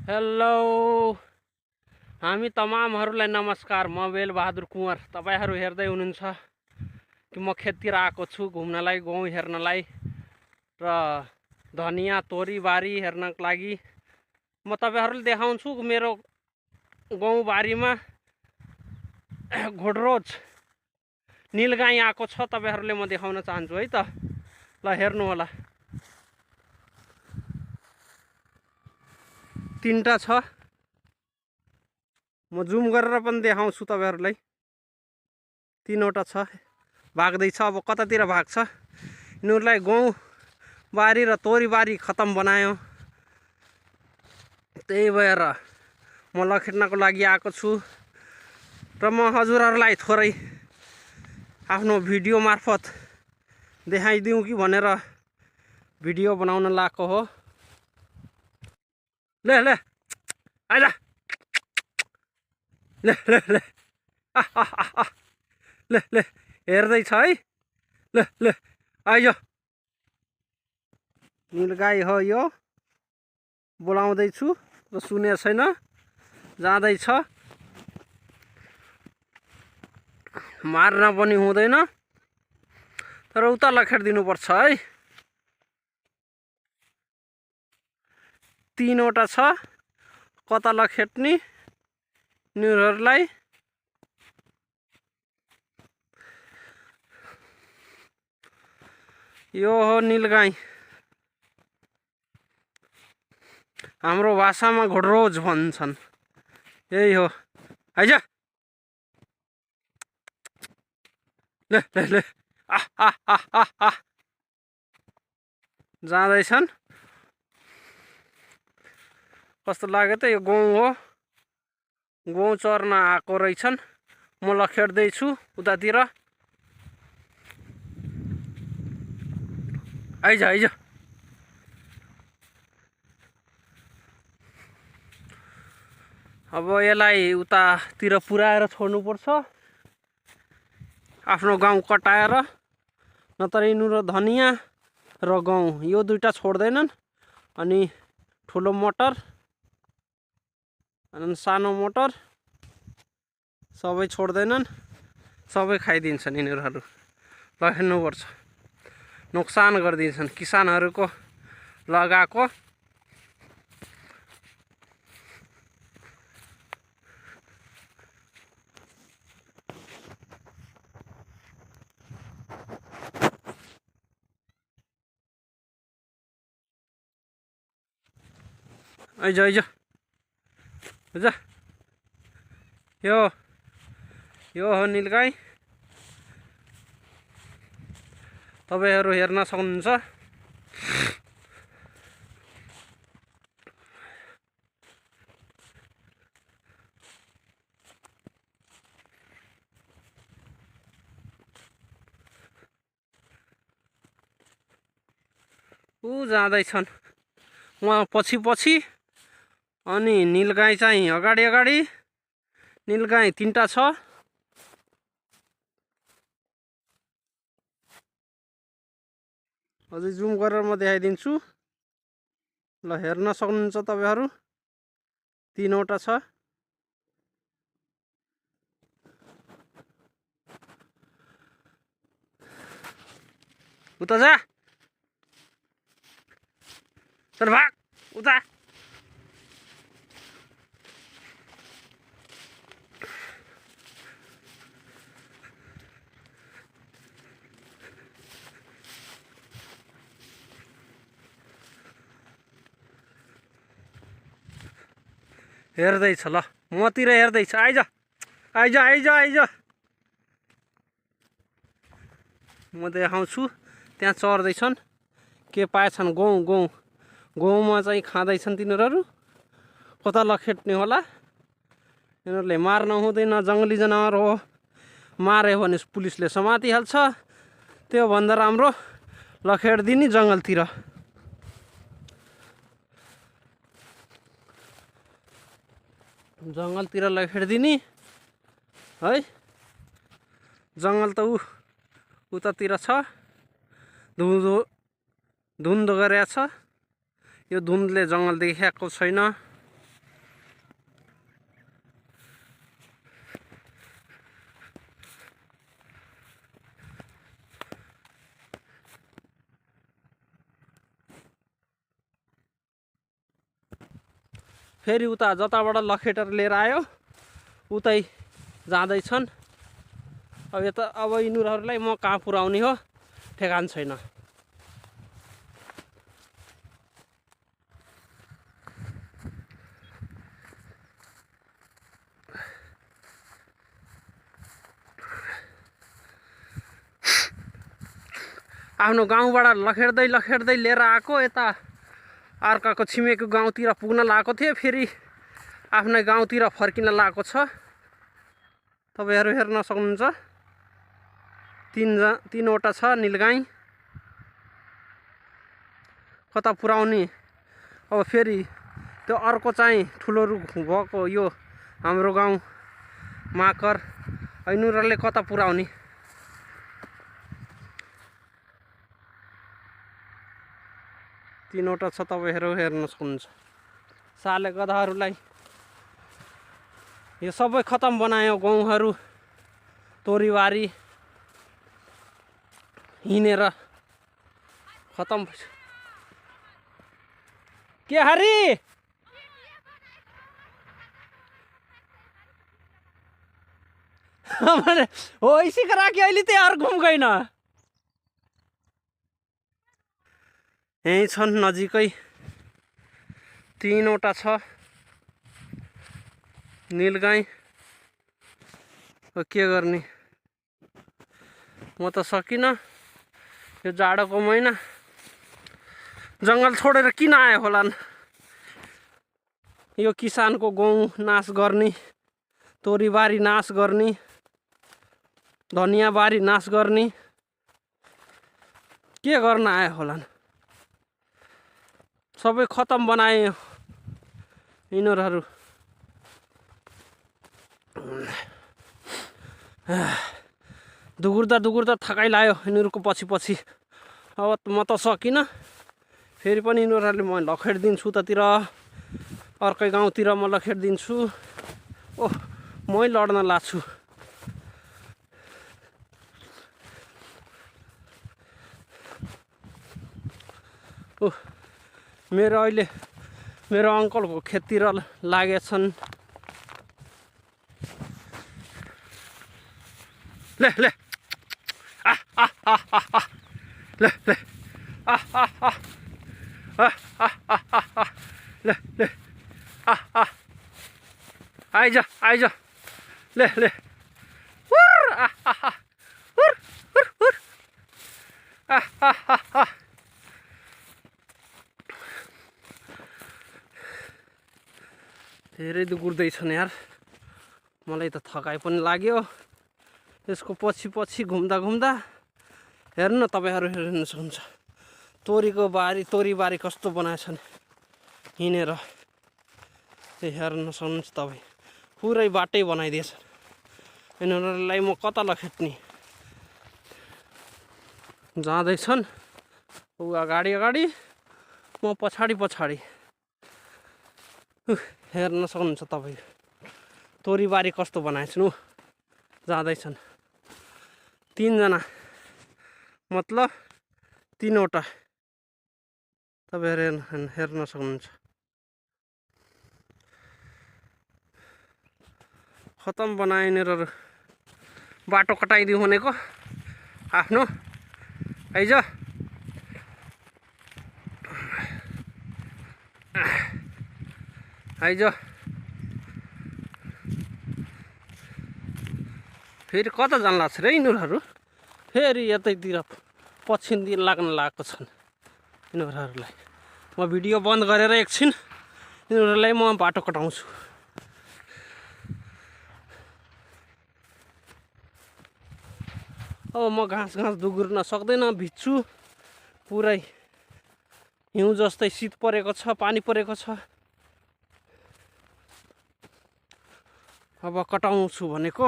Hello हामी तमामहरूलाई नमस्कार। म बेलबहादुर कुँवर। तपाईहरु हेर्दै हुनुहुन्छ कि म खेततिर आएको छु घुम्नलाई, गाउँ हेर्नलाई र धनिया तोरी बारी हेर्नको लागि। म तपाईहरुले देखाउँछु मेरो गाउँ बारीमा घोडरोज नीलगाई आएको छ। तपाईहरुले म देखाउन चाहन्छु है त। ल हेर्नु होला, तीनटा छ। म जुम गरेर पनि देखाउँछु तपाईहरुलाई। तीनवटा छ, भाग्दैछ। अब कतातिर भाग्छ। यिनीहरुलाई गाउँ बारी र तोरी बारी खतम बनायो। त्यही भएर म लखेट्नको लागि आएको छु र म हजुरहरुलाई थोरै आफ्नो भिडियो मार्फत देखाइदिउँ कि भनेर भिडियो बनाउन लागेको हो। ले ले आइला, ले ले ले ले ले हेर्दैछ है। ले ले आइज, नीलगाई हो यो। बोलाउँदैछु र सुने छैन, जाँदैछ। मार्न पनि हुँदैन, तर उता लखेट्दिनु पर्छ है। तीनवटा छ, कता लखेट्ने यिनीहरुलाई। यो हो नीलगाई। हाम्रो भाषामा घोडरोज भन्छन्। यही हो, आइज। ले ले ले जाँदैछन्। कस्तो लाग्यो त? यो गाउँ हो, गाउँ चर्न आएको रहेछन्। म लखेट्दैछु उतातिर। आइज आइज। अब यसलाई उतातिर पुर्याएर छोड्नु पर्छ, आफ्नो गाउँ कटाएर। नत्र यिनीहरु धनिया र गहुँ यो दुईटा छोड्दैनन्। अनि ठुलो मटर अनि सानो मटर सबै छोड्दैनन्, सबै खाइदिन्छन् यिनीहरु। लखेट्नु पर्छ, नोक्सान गरिदिन्छन् किसानहरुको लगाएको। आइज आइज आइज। यो हो नीलगाई। तपाईहरु हेर्न सक्नुहुन्छ। ऊ जाँदैछन् उहाँ पछि पछि, अनि नीलगाई चाहिँ अगाडि अगाडि। नीलगाई तीनटा छ। अझै जुम गरेर म देखाइदिन्छु। ल हेर्न सक्नुहुन्छ तपाईहरु, तीनवटा छ। उता जा, चल भाग उता। हेर्दैछ, ल मतिर हेर्दैछ। आइज आइज आइज आइज। म देखाउँछु। त्यहाँ चर्दैछन्, के पाएछन्। गहुँ गहुँ गहुँमा चाहिँ खाँदैछन् तिनीहरु। कता लखेट्ने होला। यिनीहरुले मार्न हुँदैन, जङ्गली जनावर हो। मार्यो भने पुलिसले समातिहाल्छ। त्यो भन्दा राम्रो लखेट्दिने जङ्गलतिर। जङ्गलतिर लखेट्दिने है। जङ्गल त उतातिर छ। धुन्द गरेको छ। यो धुन्दले जङ्गल देखाएको छैन। फेरि उता जताबाट लखेटेर लिएर आयो उतै जाँदैछन्। अब यता अब यिनीहरूलाई म कहाँ पुर्याउने हो ठेगान छैन। आफ्नो गाउँबाट लखेट्दै लिएर आएको यता अर्काको छिमेकीको गाउँतिर पुग्न लागेको थिएँ, फेरि आफ्नै गाउँतिर फर्किन लागेको छ। तपाईँहरू हेर्न सक्नुहुन्छ तीनवटा छ नीलगाई। कता पुर्याउने अब फेरि त्यो अर्को चाहिँ ठुलो रुख भएको यो हाम्रो गाउँ माकर यिनीहरूले कता पुर्याउने। तीनवटा छ तपाईँहरू हेर्न सक्नुहुन्छ। साले गधाहरूलाई यो सबै खतम बनायो गाउँहरू तोरीबारी हिँडेर खतम। के हरी हो इसी करा के अहिले त्यहाँ घुम गइन। यहीँ छन् नजिकै तीनवटा छ नीलगाई। के गर्ने म त सकिनँ। यो जाडोको महिना जङ्गल छोडेर किन आयो होलान्। यो किसानको गहुँ नाश गर्ने, तोरीबारी नाश गर्ने, धनियाँबारी नाश गर्ने के गर्न आयो होलान्। सबै खतम बनायो यिनीहरू। दुगुर्दा थकाइ लाग्यो यिनीहरूको पछि। अब म त सकिनँ। फेरि पनि यिनीहरूले म लखेटिदिन्छु उतातिर अर्कै गाउँतिर म लखेटिदिन्छु। ओह मै लड्न लाग्छु। ओह मेरो अङ्कलको खेततिर लागेछन्। ले ले ले ले ले आइज ले धेरै दुगुर्दैछन् यार। मलाई त थकाइ पनि लाग्यो। यसको पछि घुम्दा हेर्नु तपाईँहरू हेर्न सक्नुहुन्छ तोरीबारी कस्तो बनाएछन् हिँडेर। हेर्न सक्नुहुन्छ तपाईँ पुरै बाटै बनाइदिएछ। यिनीहरूलाई म कता लखेट्ने। जाँदैछन् ऊ अगाडि म पछाडि। हेर्न सक्नुहुन्छ तपाईँ तोरीबारी कस्तो बनाएछन्। ऊ जाँदैछन् तीनजना मतलब तीनवटा तपाईँहरू हेर्न सक्नुहुन्छ। खतम बनाए यिनीहरू। बाटो कटाइदिउँ भनेको आफ्नो आइज फेरि कता जान लाग्छ रे यिनीहरू। फेरि यतैतिर पछिन्तिर लाग्न लागेको छन् यिनीहरूलाई। म भिडियो बन्द गरेर एकछिन यिनीहरूलाई म बाटो कटाउँछु। अब म घाँस दुगुर्न सक्दैन, भिज्छु पुरै। हिउँ जस्तै शीत परेको छ, पानी परेको छ। अब कटाउँछु भनेको।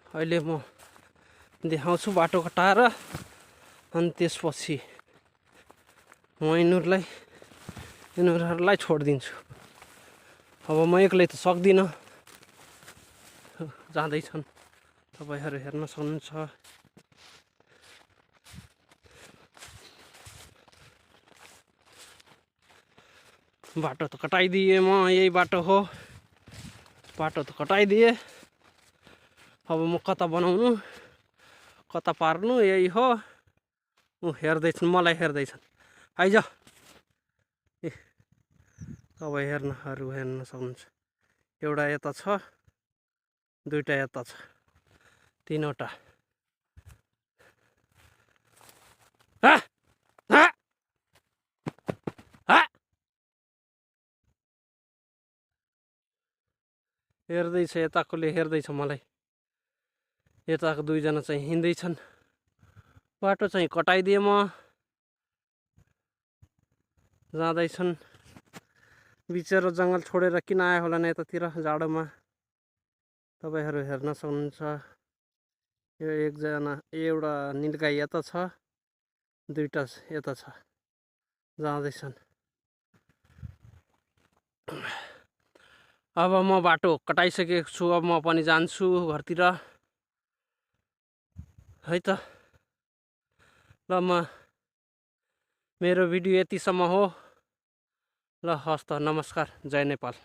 अहिले म देखाउँछु बाटो कटाएर अनि त्यसपछि म यिनीहरूलाई छोडिदिन्छु। अब म एक्लै त सक्दिनँ। जाँदैछन् तपाईँहरू हेर्न सक्नुहुन्छ। बाटो त कटाइदिएँ म, यही बाटो हो, बाटो त कटाइदिएँ। अब म कता बनाउनु कता पार्नु यही हो। हेर्दैछन्, मलाई हेर्दैछन्। आइज ए तपाईँ हेर्न सक्नुहुन्छ। एउटा यता छ, दुईटा यता छ, तीनवटा। हेर्दैछ, यताकोले हेर्दैछ मलाई। यताको दुईजना चाहिँ हिँड्दैछन्। बाटो चाहिँ कटाइदिएँ म, जाँदैछन्। बिचरा जङ्गल छोडेर किन आयो होला नि यतातिर जाडोमा, तपाईँहरू हेर्न सक्नुहुन्छ। यो एउटा नीलगाई यता छ, दुईटा यता छ, जाँदैछन्। अब म बाटो कटाइसकेको छु, अब म पनि जान्छु घरतिर है त। ल मेरो भिडियो यतिसम्म हो। ल हस् त, नमस्कार, जय नेपाल।